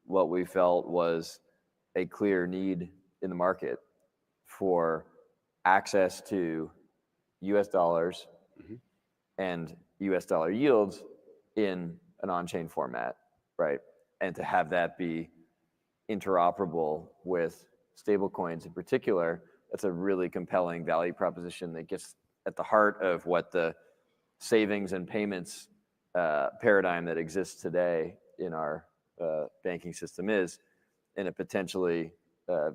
what we felt was a clear need in the market for access to US dollars and US dollar yields in an on-chain format, right? And to have that be interoperable with stablecoins in particular, that's a really compelling value proposition that gets at the heart of what the savings and payments paradigm that exists today in our banking system is, in a potentially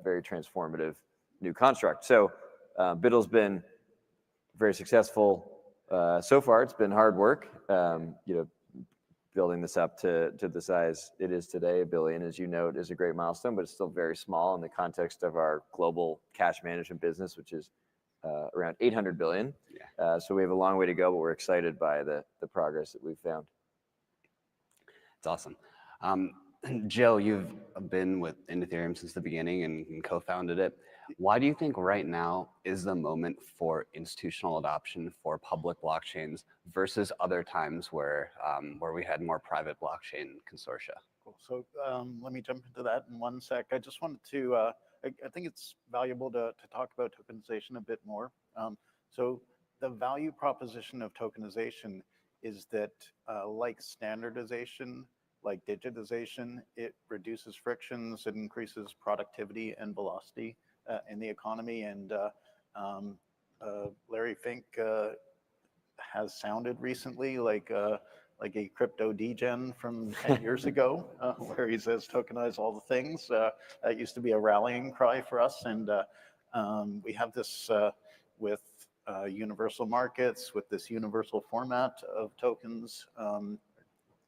very transformative new construct. So BUIDL's been very successful so far. It's been hard work, building this up to the size it is today. $1 billion, as you note, is a great milestone, but it's still very small in the context of our global cash management business, which is around $800 billion. Yeah. So we have a long way to go, but we're excited by the progress that we've found. It's awesome. Joe, you've been in Ethereum since the beginning and co-founded it. Why do you think right now is the moment for institutional adoption for public blockchains versus other times where we had more private blockchain consortia? Cool. So let me jump into that in one sec. I just wanted to, I think it's valuable to talk about tokenization a bit more. So the value proposition of tokenization is that like standardization, like digitization, it reduces frictions, it increases productivity and velocity in the economy. And Larry Fink has sounded recently like a crypto degen from 10 years ago, where he says tokenize all the things. That used to be a rallying cry for us. And we have this with universal markets, with this universal format of tokens,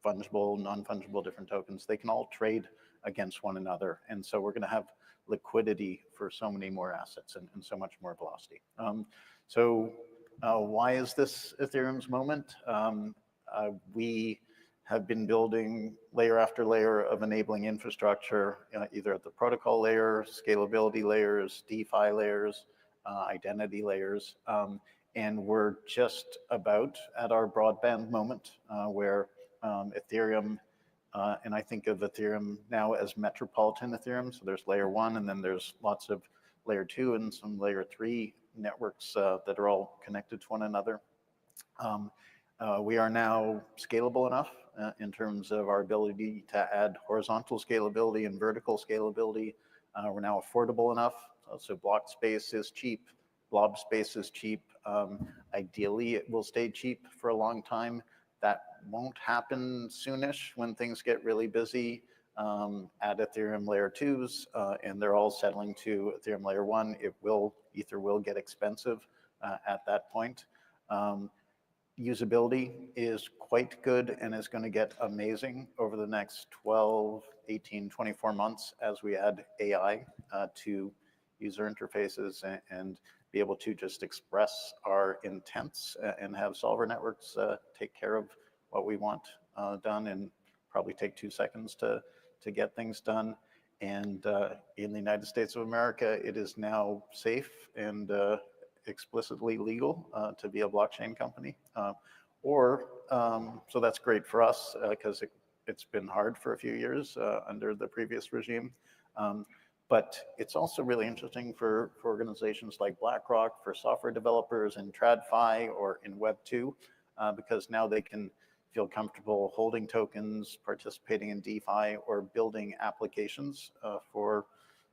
fungible, non-fungible, different tokens. They can all trade against one another. And so we're going to have liquidity for so many more assets and so much more velocity. Why is this Ethereum's moment? We have been building layer after layer of enabling infrastructure, either at the protocol layer, scalability layers, DeFi layers, identity layers. And we're just about at our broadband moment where Ethereum, and I think of Ethereum now as metropolitan Ethereum. So there's layer 1, and then there's lots of layer 2 and some layer 3 networks that are all connected to one another. We are now scalable enough in terms of our ability to add horizontal scalability and vertical scalability. We're now affordable enough. So block space is cheap, blob space is cheap. Ideally, it will stay cheap for a long time. That won't happen soonish when things get really busy at Ethereum layer 2s, and they're all settling to Ethereum layer 1. Ether will get expensive at that point. Usability is quite good and is going to get amazing over the next 12, 18, 24 months as we add AI to user interfaces and be able to just express our intents and have solver networks take care of what we want done, and probably take 2 seconds to get things done. And in the United States of America, it is now safe and explicitly legal to be a blockchain company. So that's great for us because it's been hard for a few years under the previous regime. But it's also really interesting for organizations like BlackRock, for software developers in TradFi or in Web2, because now they can feel comfortable holding tokens, participating in DeFi, or building applications for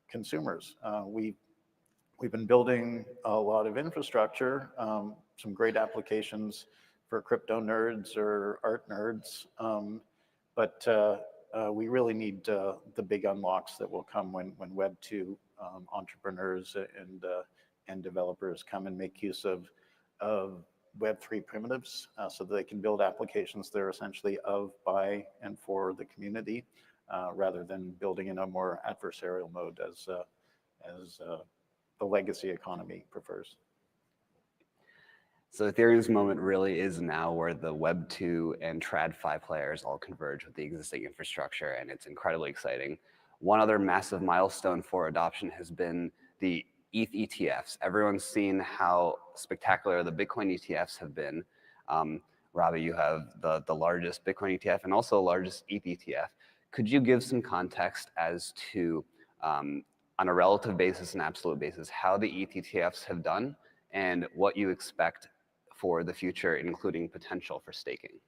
consumers. We've been building a lot of infrastructure, some great applications for crypto nerds or art nerds, but we really need the big unlocks that will come when Web2 entrepreneurs and developers come and make use of Web3 primitives so that they can build applications that are essentially of, by, and for the community, rather than building in a more adversarial mode as the legacy economy prefers. So Ethereum's moment really is now where the Web2 and TradFi players all converge with the existing infrastructure, and it's incredibly exciting. One other massive milestone for adoption has been the ETH ETFs. Everyone's seen how spectacular the Bitcoin ETFs have been. Ravi, you have the largest Bitcoin ETF and also the largest ETH ETF. Could you give some context as to, on a relative basis and absolute basis, how the ETH ETFs have done and what you expect for the future, including potential for staking?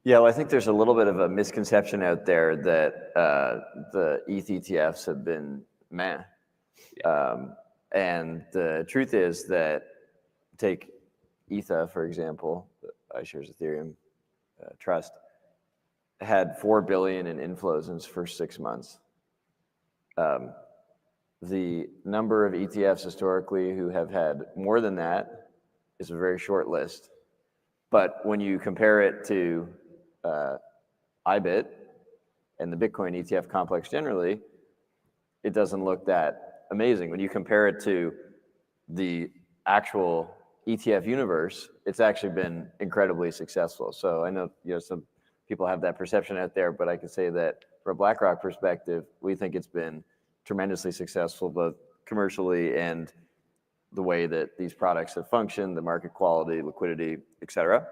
Yeah, well, I think there's a little bit of a misconception out there that the ETH ETFs have been meh. And the truth is that, take ETHA, for example, the iShares Ethereum Trust, had $4 billion in inflows in its first 6 months. The number of ETFs historically who have had more than that is a very short list. But when you compare it to IBIT and the Bitcoin ETF complex generally, it doesn't look that amazing. When you compare it to the actual ETF universe, it's actually been incredibly successful. So I know, some people have that perception out there, but I can say that from a BlackRock perspective, we think it's been tremendously successful, both commercially and the way that these products have functioned, the market quality, liquidity, et cetera.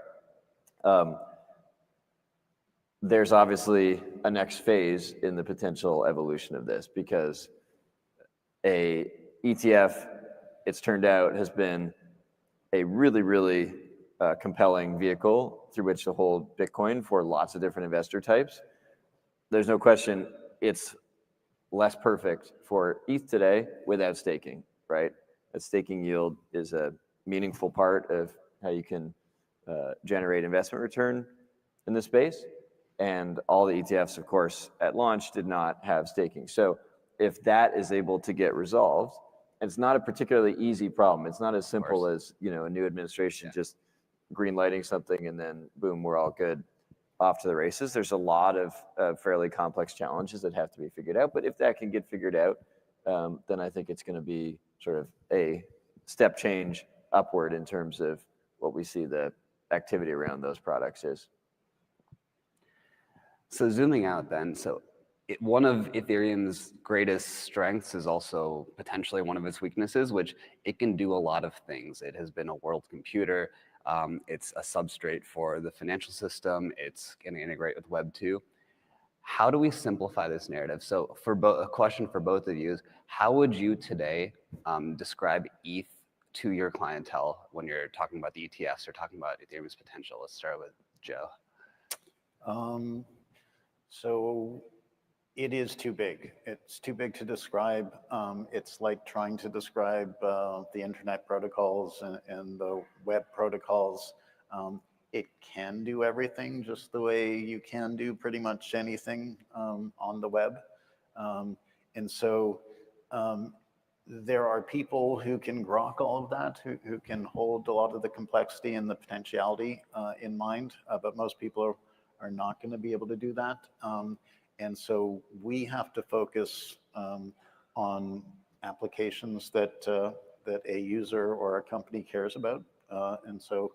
There's obviously a next phase in the potential evolution of this, because a ETF, it's turned out, has been a really, really compelling vehicle through which to hold Bitcoin for lots of different investor types. There's no question it's less perfect for ETH today without staking, right? A staking yield is a meaningful part of how you can generate investment return in this space. And all the ETFs, of course, at launch did not have staking. So if that is able to get resolved, and it's not a particularly easy problem. It's not as simple as, a new administration just green lighting something and then boom, we're all good, off to the races. There's a lot of fairly complex challenges that have to be figured out. But if that can get figured out, then I think it's going to be sort of a step change upward in terms of what we see the activity around those products is. So zooming out then, one of Ethereum's greatest strengths is also potentially one of its weaknesses, which it can do a lot of things. It has been a world computer. It's a substrate for the financial system. It's going to integrate with Web 2. How do we simplify this narrative? So a question for both of you is, how would you today describe ETH to your clientele when you're talking about the ETFs or talking about Ethereum's potential? Let's start with Joe. So it is too big. It's too big to describe. It's like trying to describe the internet protocols and the web protocols. It can do everything just the way you can do pretty much anything on the web. And so there are people who can grok all of that, who can hold a lot of the complexity and the potentiality in mind, but most people are not going to be able to do that. And so we have to focus on applications that a user or a company cares about. And so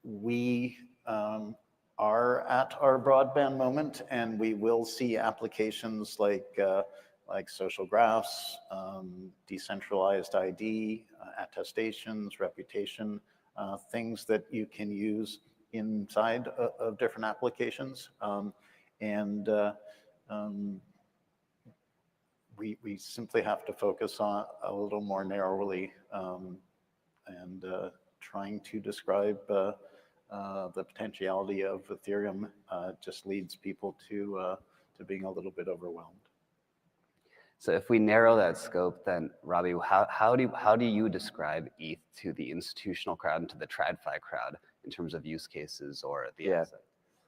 we are at our broadband moment, and we will see applications like social graphs, decentralized ID, attestations, reputation, things that you can use inside of different applications. We simply have to focus on a little more narrowly and trying to describe the potentiality of Ethereum just leads people to being a little bit overwhelmed. So if we narrow that scope, then Robbie, how do you describe ETH to the institutional crowd and to the TradFi crowd in terms of use cases or the asset?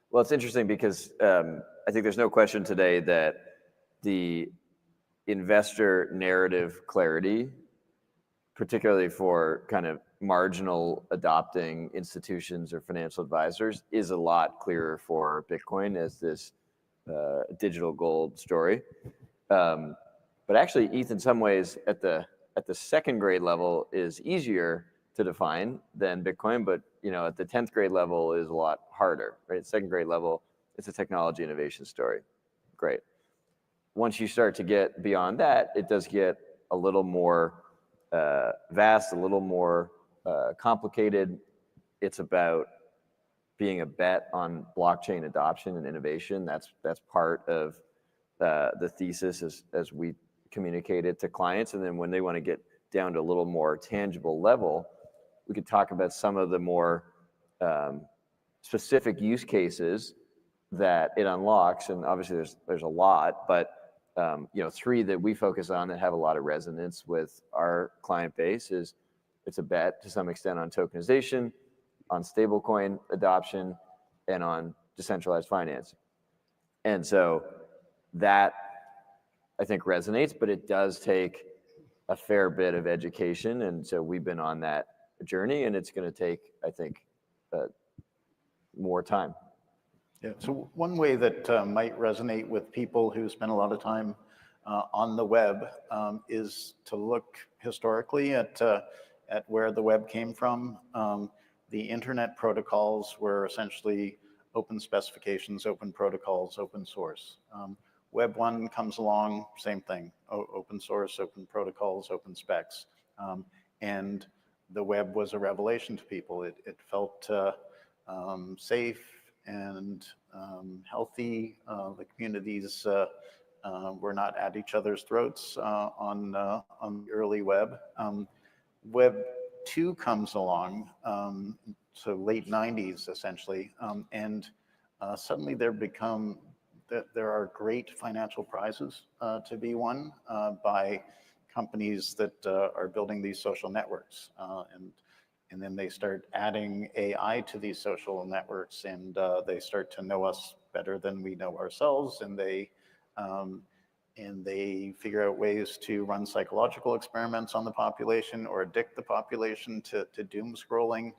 Well, it's interesting because I think there's no question today that the investor narrative clarity, particularly for kind of marginal adopting institutions or financial advisors, is a lot clearer for Bitcoin as this digital gold story. But actually, ETH in some ways at the second grade level is easier to define than Bitcoin, but at the 10th grade level is a lot harder, right? Second grade level, it's a technology innovation story. Great. Once you start to get beyond that, it does get a little more vast, a little more complicated. It's about being a bet on blockchain adoption and innovation. That's part of the thesis as we communicate it to clients. And then when they want to get down to a little more tangible level, we could talk about some of the more specific use cases that it unlocks. And obviously there's a lot, but three that we focus on that have a lot of resonance with our client base is it's a bet to some extent on tokenization, on stablecoin adoption, and on decentralized finance. And so that I think resonates, but it does take a fair bit of education. And so we've been on that journey, and it's going to take, I think, more time. Yeah, so one way that might resonate with people who spend a lot of time on the web is to look historically at where the web came from. The internet protocols were essentially open specifications, open protocols, open source. Web 1 comes along, same thing, open source, open protocols, open specs. And the web was a revelation to people. It felt safe and healthy. The communities were not at each other's throats on the early web. Web 2 comes along, so late 90s essentially, and suddenly there are great financial prizes to be won by companies that are building these social networks. And then they start adding AI to these social networks, and they start to know us better than we know ourselves, and they figure out ways to run psychological experiments on the population or addict the population to doom scrolling,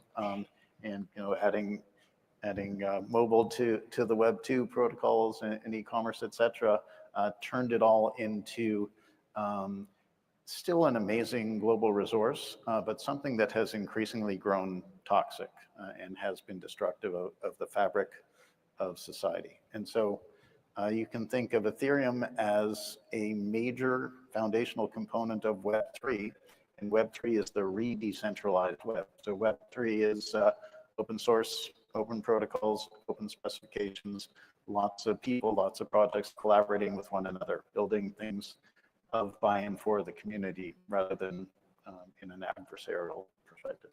and adding mobile to the Web 2 protocols and e-commerce, et cetera, turned it all into still an amazing global resource, but something that has increasingly grown toxic and has been destructive of the fabric of society. And so you can think of Ethereum as a major foundational component of Web3, and Web3 is the re-decentralized web. So Web3 is open source, open protocols, open specifications, lots of people, lots of projects collaborating with one another, building things of by and for the community rather than in an adversarial perspective.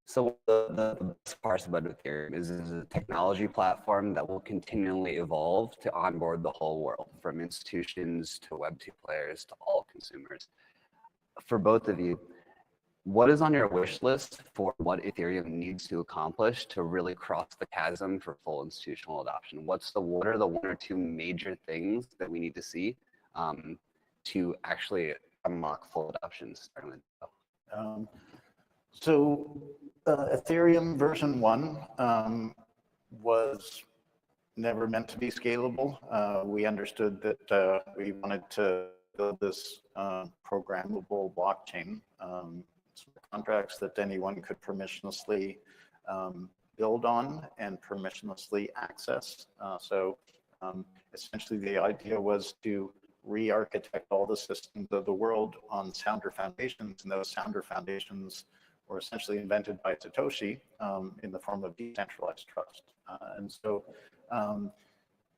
So the best parts about Ethereum is it's a technology platform that will continually evolve to onboard the whole world, from institutions to Web2 players to all consumers. For both of you, what is on your wish list for what Ethereum needs to accomplish to really cross the chasm for full institutional adoption? What are the one or two major things that we need to see to actually unlock full adoption? So Ethereum version 1 was never meant to be scalable. We understood that we wanted to build this programmable blockchain, contracts that anyone could permissionlessly build on and permissionlessly access. So essentially the idea was to re-architect all the systems of the world on sounder foundations, and those sounder foundations were essentially invented by Satoshi in the form of decentralized trust. And so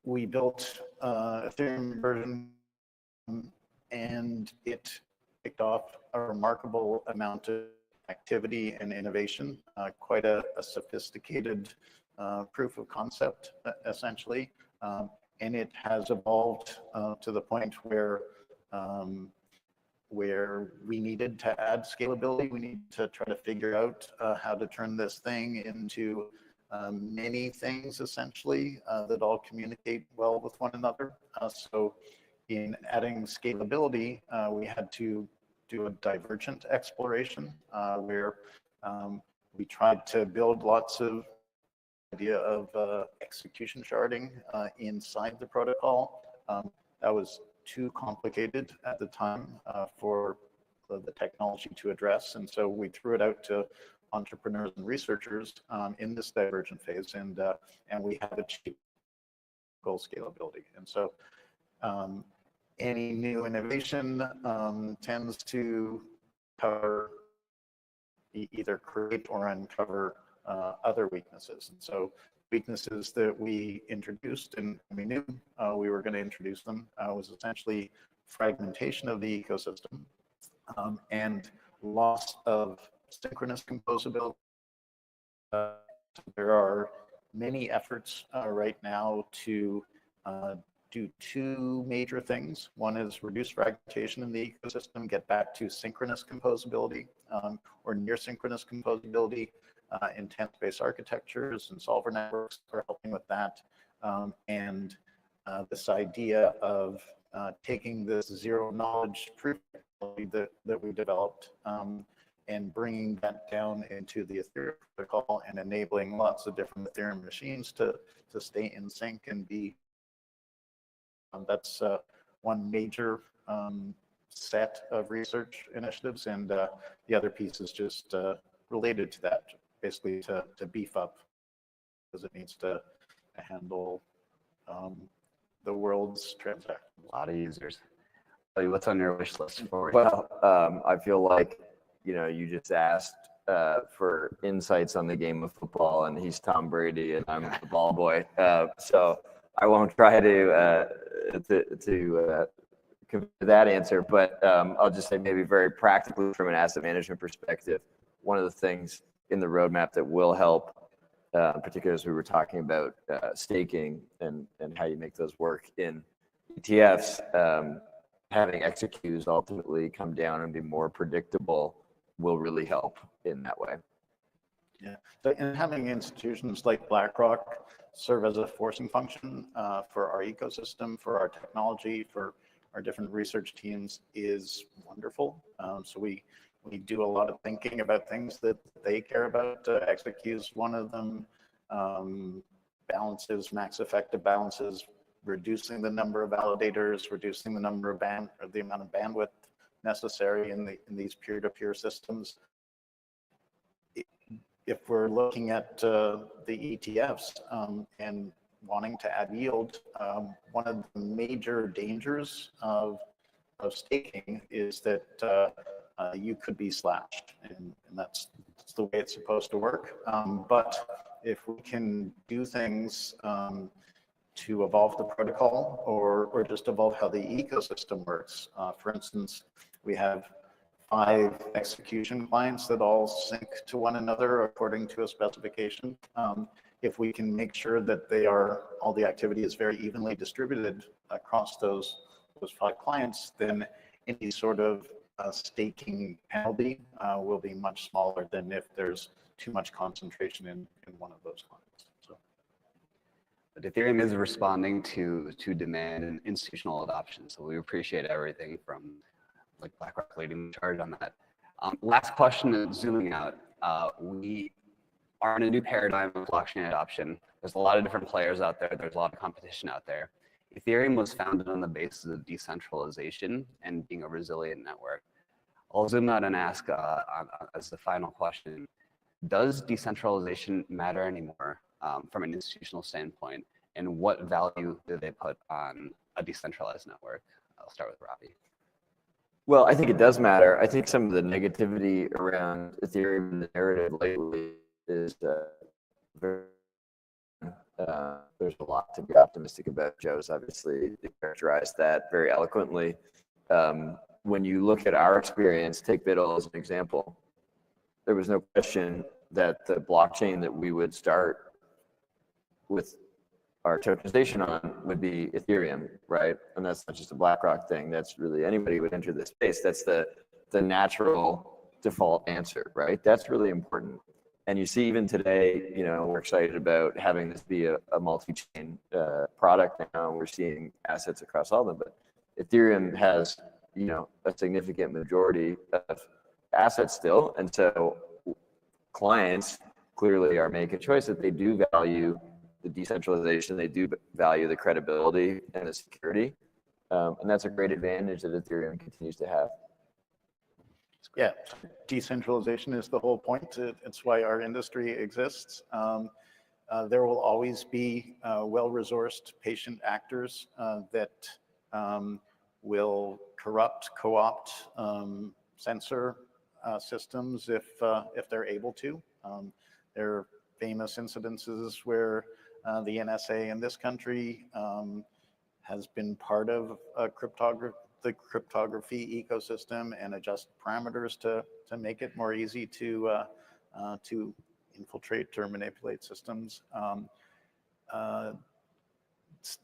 we built Ethereum version, and it kicked off a remarkable amount of activity and innovation, quite a sophisticated proof of concept, essentially. And it has evolved to the point where we needed to add scalability. We need to try to figure out how to turn this thing into many things, essentially, that all communicate well with one another. So in adding scalability, we had to do a divergent exploration where we tried to build lots of idea of execution sharding inside the protocol. That was too complicated at the time for the technology to address, and so we threw it out to entrepreneurs and researchers in this divergent phase, and we have achieved goal scalability. And so any new innovation tends to cover either create or uncover other weaknesses. And so weaknesses that we introduced, and we knew we were going to introduce them, was essentially fragmentation of the ecosystem and loss of synchronous composability. There are many efforts right now to do two major things. One is reduce fragmentation in the ecosystem, get back to synchronous composability or near synchronous composability. Intent-based architectures and solver networks are helping with that. And this idea of taking this zero knowledge proof that we developed and bringing that down into the Ethereum protocol and enabling lots of different Ethereum machines to stay in sync and be. That's one major set of research initiatives, and the other piece is just related to that, basically to beef up, because it needs to handle the world's transactions. A lot of users. What's on your wish list for? Well, I feel like, you just asked for insights on the game of football, and he's Tom Brady, and I'm the ball boy. So I won't try to convey that answer, but I'll just say maybe very practically from an asset management perspective, one of the things in the roadmap that will help, particularly as we were talking about staking and how you make those work in ETFs, having XQs ultimately come down and be more predictable will really help in that way. Yeah, so, and having institutions like BlackRock serve as a forcing function for our ecosystem, for our technology, for our different research teams is wonderful. So we do a lot of thinking about things that they care about. XQ is one of them. Balances, max effective balances, reducing the number of validators, reducing the number of the amount of bandwidth necessary in these peer-to-peer systems. If we're looking at the ETFs and wanting to add yield, one of the major dangers of staking is that you could be slashed, and that's the way it's supposed to work. But if we can do things to evolve the protocol or just evolve how the ecosystem works, for instance, we have 5 execution clients that all sync to one another according to a specification. If we can make sure that all the activity is very evenly distributed across those 5 clients, then any sort of staking penalty will be much smaller than if there's too much concentration in one of those clients. So. But Ethereum is responding to demand and institutional adoption, so we appreciate everything from like BlackRock leading the charge on that. Last question is zooming out. We are in a new paradigm of blockchain adoption. There's a lot of different players out there. There's a lot of competition out there. Ethereum was founded on the basis of decentralization and being a resilient network. I'll zoom out and ask as the final question, does decentralization matter anymore from an institutional standpoint? And what value do they put on a decentralized network? I'll start with Robbie. Well, I think it does matter. I think some of the negativity around Ethereum and the narrative lately is there's a lot to be optimistic about. Joe's obviously characterized that very eloquently. When you look at our experience, take BUIDL as an example, there was no question that the blockchain that we would start with our tokenization on would be Ethereum, right? And that's not just a BlackRock thing. That's really anybody who would enter this space. That's the natural default answer, right? That's really important. And you see even today, we're excited about having this be a multi-chain product now. We're seeing assets across all of them, but Ethereum has, a significant majority of assets still. And so clients clearly are making a choice that they do value the decentralization, they do value the credibility and the security. And that's a great advantage that Ethereum continues to have. Yeah, decentralization is the whole point. It's why our industry exists. There will always be well-resourced patient actors that will corrupt, co-opt, censor systems if they're able to. There famous incidences where the NSA in this country has been part of the cryptography ecosystem and adjust parameters to make it more easy to infiltrate or manipulate systems.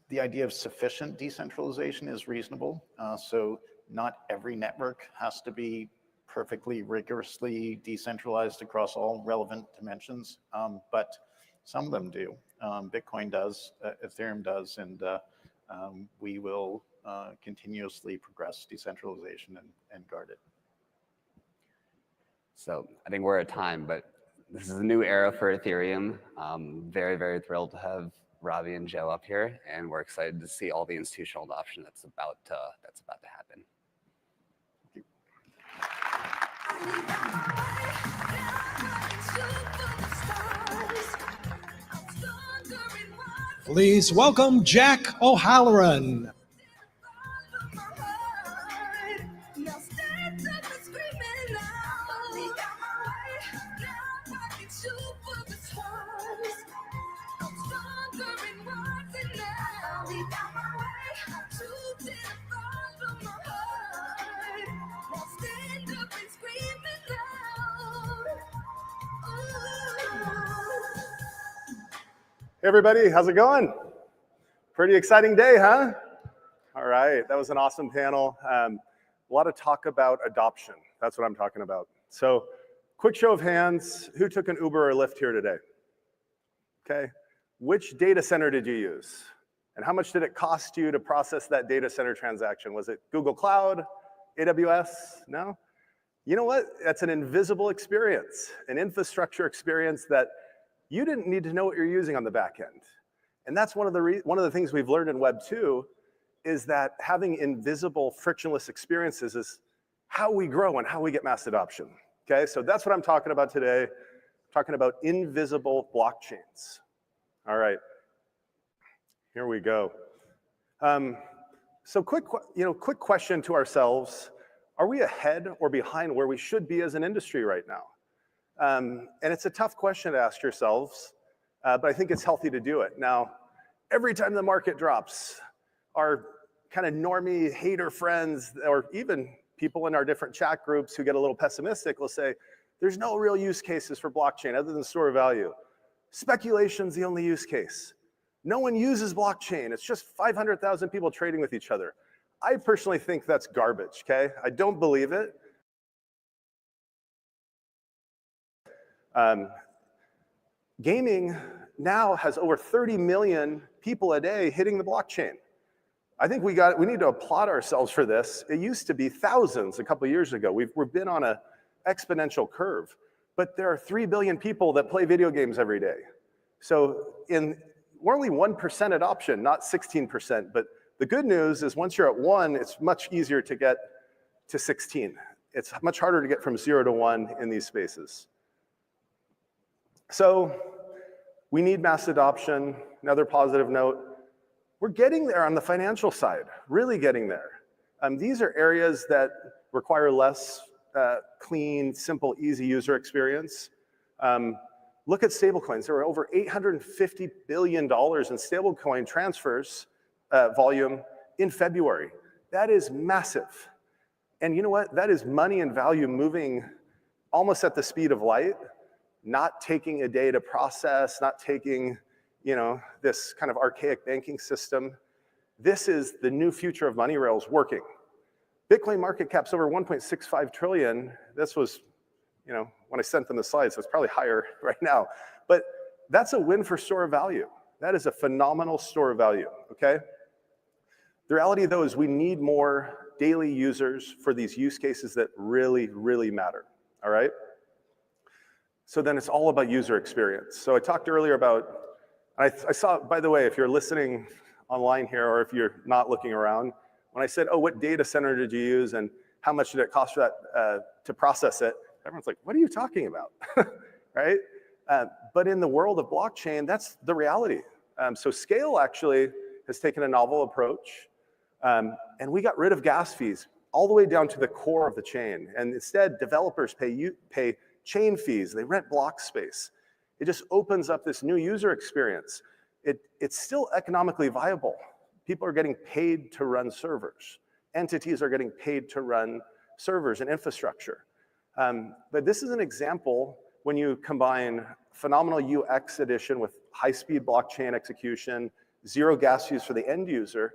The idea of sufficient decentralization is reasonable. So not every network has to be perfectly rigorously decentralized across all relevant dimensions, but some of them do. Bitcoin does, Ethereum does, and we will continuously progress decentralization and guard it. So I think we're at time, but this is a new era for Ethereum. Very, very thrilled to have Ravi and Joe up here, and we're excited to see all the institutional adoption that's about to happen. Please welcome Jack O'Halloran. Hey everybody, how's it going? Pretty exciting day, huh? All right, that was an awesome panel. A lot of talk about adoption. That's what I'm talking about. So, quick show of hands, who took an Uber or Lyft here today? Okay, which data center did you use? And how much did it cost you to process that data center transaction? Was it Google Cloud, AWS? No? You know what? That's an invisible experience, an infrastructure experience that you didn't need to know what you're using on the back end. And that's one of the things we've learned in Web 2 is that having invisible, frictionless experiences is how we grow and how we get mass adoption. Okay, so that's what I'm talking about today. I'm talking about invisible blockchains. All right, here we go. So quick question to ourselves. Are we ahead or behind where we should be as an industry right now? And it's a tough question to ask yourselves, but I think it's healthy to do it. Now, every time the market drops, our kind of normie hater friends, or even people in our different chat groups who get a little pessimistic will say, there's no real use cases for blockchain other than store of value. Speculation's the only use case. No one uses blockchain. It's just 500,000 people trading with each other. I personally think that's garbage, okay? I don't believe it. Gaming now has over 30 million people a day hitting the blockchain. I think we need to applaud ourselves for this. It used to be thousands a couple of years ago. We've been on an exponential curve, but there are 3 billion people that play video games every day. So we're only 1% adoption, not 16%, but the good news is once you're at 1, it's much easier to get to 16. It's much harder to get from 0 to 1 in these spaces. So we need mass adoption. Another positive note, we're getting there on the financial side, really getting there. These are areas that require less clean, simple, easy user experience. Look at stablecoins. There were over $850 billion in stablecoin transfers volume in February. That is massive. And you know what? That is money and value moving almost at the speed of light, not taking a day to process, not taking, this kind of archaic banking system. This is the new future of money rails working. Bitcoin market cap's over 1.65 trillion. This was, when I sent them the slides, so it's probably higher right now. But that's a win for store of value. That is a phenomenal store of value, okay? The reality, though, is we need more daily users for these use cases that really, really matter, all right? So then it's all about user experience. So I talked earlier about, I saw, by the way, if you're listening online here or if you're not looking around, when I said, oh, what data center did you use and how much did it cost for that to process it? Everyone's like, what are you talking about, right? But in the world of blockchain, that's the reality. So Scale actually has taken a novel approach and we got rid of gas fees all the way down to the core of the chain. And instead, developers pay chain fees, they rent block space. It just opens up this new user experience. It's still economically viable. People are getting paid to run servers. Entities are getting paid to run servers and infrastructure. But this is an example when you combine phenomenal UX addition with high-speed blockchain execution, zero gas use for the end user,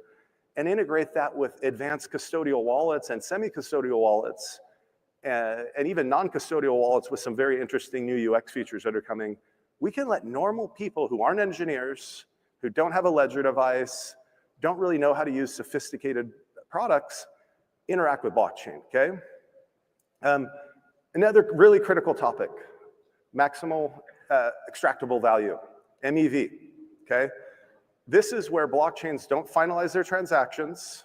and integrate that with advanced custodial wallets and semi-custodial wallets, and even non-custodial wallets with some very interesting new UX features that are coming. We can let normal people who aren't engineers, who don't have a ledger device, don't really know how to use sophisticated products, interact with blockchain, okay? Another really critical topic, maximal extractable value, MEV, okay? This is where blockchains don't finalize their transactions,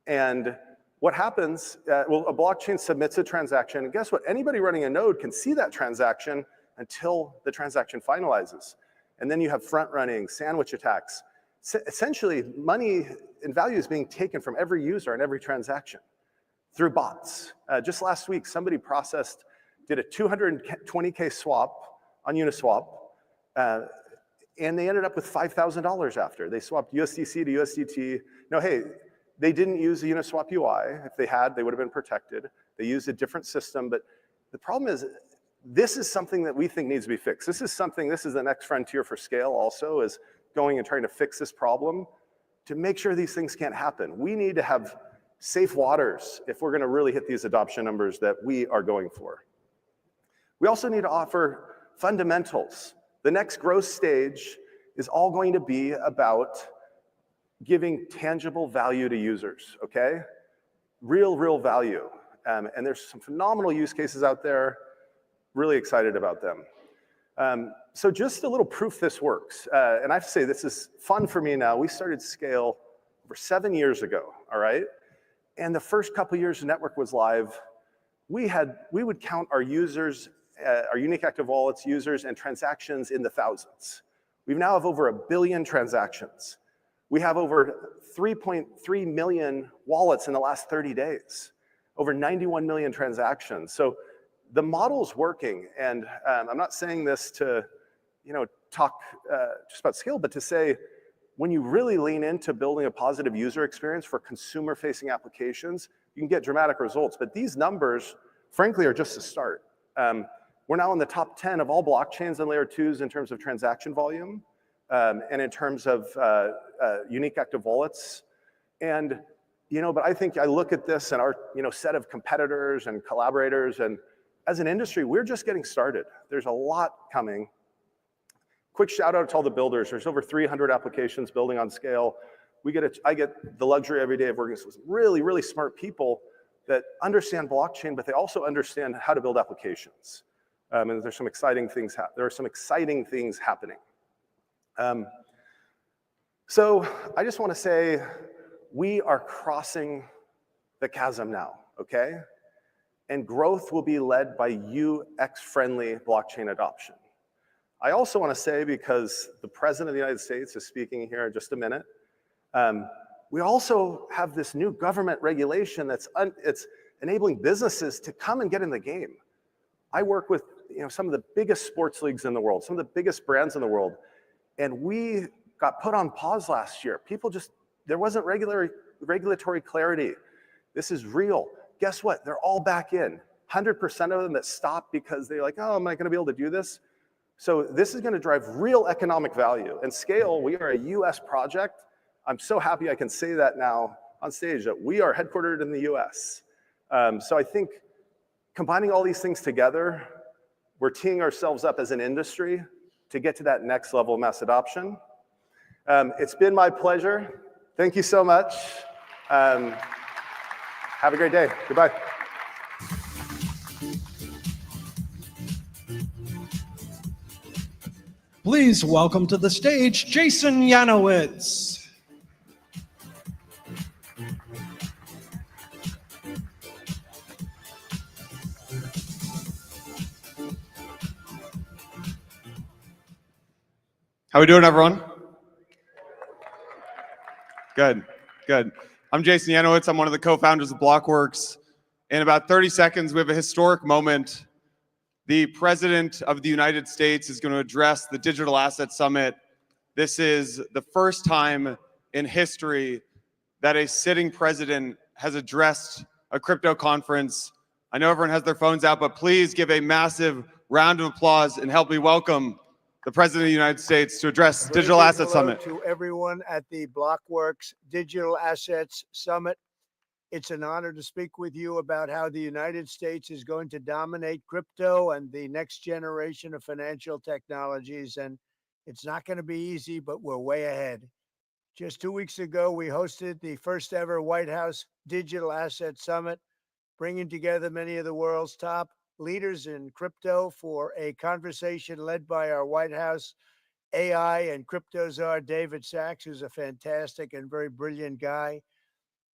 and what happens, well, a blockchain submits a transaction, and guess what? Anybody running a node can see that transaction until the transaction finalizes. And then you have front running, sandwich attacks. Essentially, money and value is being taken from every user and every transaction through bots. Just last week, somebody did a 220K swap on Uniswap, and they ended up with $5,000 after. They swapped USDC to USDT. No, hey, they didn't use the Uniswap UI. If they had, they would have been protected. They used a different system, but the problem is, this is something that we think needs to be fixed. This is the next frontier for Scale also, is going and trying to fix this problem to make sure these things can't happen. We need to have safe waters if we're gonna really hit these adoption numbers that we are going for. We also need to offer fundamentals. The next growth stage is all going to be about giving tangible value to users, okay? Real value. And there's some phenomenal use cases out there. Really excited about them. So just a little proof this works. And I have to say, this is fun for me now. We started Scale over 7 years ago, all right? And the first couple years the network was live, we would count our users, our unique active wallets, users, and transactions in the thousands. We now have over 1 billion transactions. We have over 3.3 million wallets in the last 30 days, over 91 million transactions. So the model's working, and I'm not saying this to, talk just about Scale, but to say, when you really lean into building a positive user experience for consumer-facing applications, you can get dramatic results. But these numbers, frankly, are just a start. We're now in the top 10 of all blockchains and layer 2s in terms of transaction volume, and in terms of unique active wallets. And, but I think I look at this and our, set of competitors and collaborators, and as an industry, we're just getting started. There's a lot coming. Quick shout out to all the builders. There's over 300 applications building on Scale. I get the luxury every day of working with really smart people that understand blockchain, but they also understand how to build applications. And there's some exciting things. There are some exciting things happening. So I just want to say, we are crossing the chasm now, okay? And growth will be led by UX-friendly blockchain adoption. I also want to say, because the President of the United States is speaking here in just a minute, we also have this new government regulation that's it's enabling businesses to come and get in the game. I work with some of the biggest sports leagues in the world, some of the biggest brands in the world, and we got put on pause last year. There wasn't regulatory clarity. This is real. Guess what? They're all back in. 100% of them that stopped because they're like, oh, am I going to be able to do this? So this is going to drive real economic value. And Scale, we are a US project. I'm so happy I can say that now on stage, that we are headquartered in the US. So I think combining all these things together, we're teeing ourselves up as an industry to get to that next level of mass adoption. It's been my pleasure. Thank you so much. Have a great day. Goodbye. Please welcome to the stage Jason Yanowitz. How we doing, everyone? Good. I'm Jason Yanowitz. I'm one of the co-founders of Blockworks. In about 30 seconds, we have a historic moment the President of the United States is going to address the Digital Asset Summit. This is the first time in history that a sitting president has addressed a crypto conference. I know everyone has their phones out, but please give a massive round of applause and help me welcome the President of the United States to address Digital Asset Summit. To everyone at the Blockworks Digital Assets Summit. It's an honor to speak with you about how the United States is going to dominate crypto and the next generation of financial technologies. And it's not going to be easy, but we're way ahead. Just 2 weeks ago, we hosted the first ever White House Digital Asset Summit, bringing together many of the world's top leaders in crypto for a conversation led by our White House AI and crypto czar, David Sachs, who's a fantastic and very brilliant guy.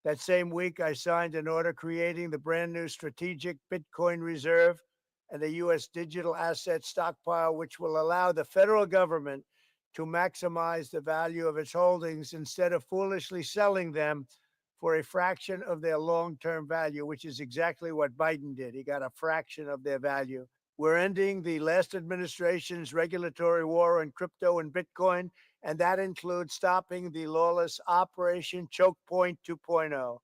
That same week, I signed an order creating the brand new strategic Bitcoin reserve and the U.S. digital asset stockpile, which will allow the federal government to maximize the value of its holdings instead of foolishly selling them for a fraction of their long-term value, which is exactly what Biden did. He got a fraction of their value. We're ending the last administration's regulatory war on crypto and Bitcoin, and that includes stopping the lawless Operation Choke Point 2.0.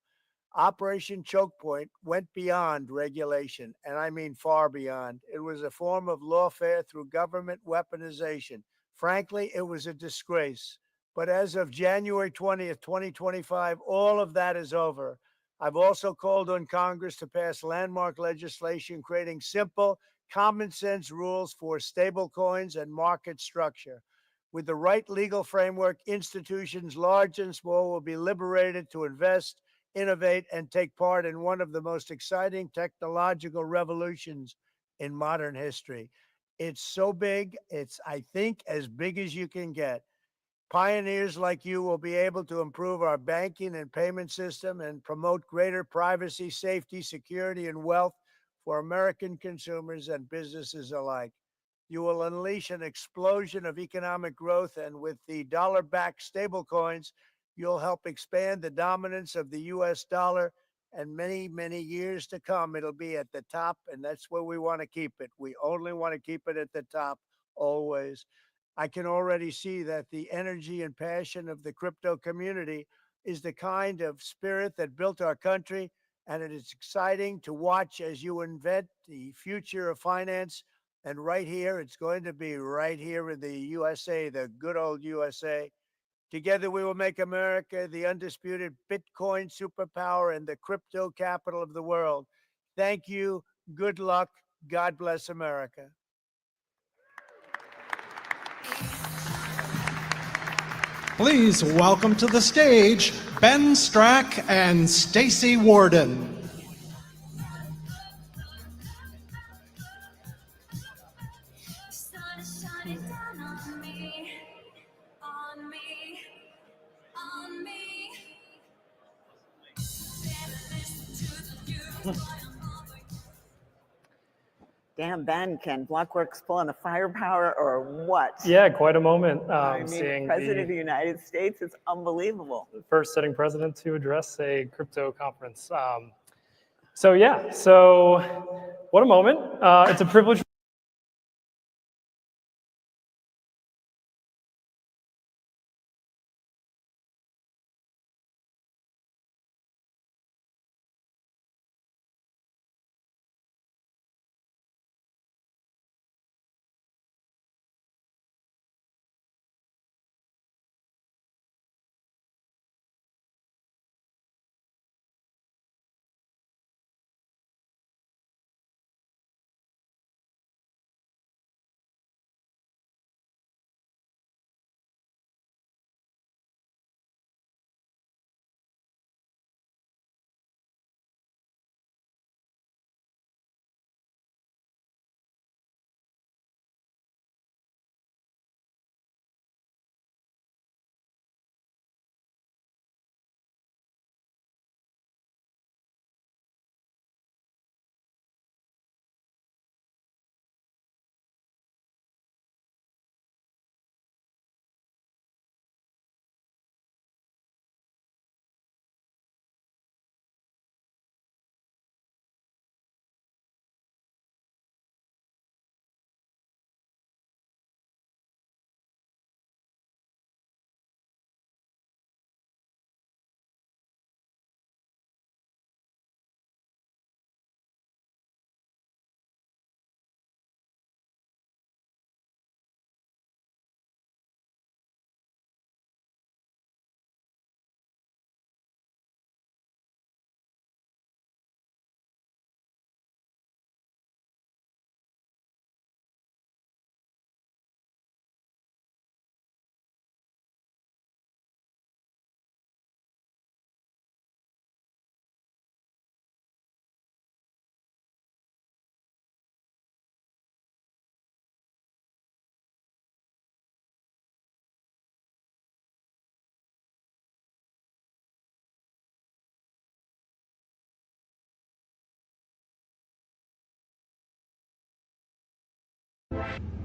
Operation Choke Point went beyond regulation, and I mean far beyond. It was a form of lawfare through government weaponization. Frankly, it was a disgrace. But as of January 20th, 2025, all of that is over. I've also called on Congress to pass landmark legislation creating simple, common sense rules for stablecoins and market structure. With the right legal framework, institutions large and small will be liberated to invest, innovate, and take part in one of the most exciting technological revolutions in modern history. It's so big, it's, I think, as big as you can get. Pioneers like you will be able to improve our banking and payment system and promote greater privacy, safety, security, and wealth for American consumers and businesses alike. You will unleash an explosion of economic growth, and with the dollar-backed stablecoins, you'll help expand the dominance of the U.S. dollar, and many, many years to come, it'll be at the top, and that's where we want to keep it. We only want to keep it at the top, always. I can already see that the energy and passion of the crypto community is the kind of spirit that built our country, and it is exciting to watch as you invent the future of finance. And right here, it's going to be right here in the USA, the good old USA. Together, we will make America the undisputed Bitcoin superpower and the crypto capital of the world. Thank you. Good luck. God bless America. Please welcome to the stage Ben Strack and Stacy Warden. Damn, Ben, can Blockworks pull on the firepower or what? Yeah, quite a moment. I mean, Seeing President of the the United States, it's unbelievable. first sitting president to address a crypto conference. So what a moment. It's a privilege. you.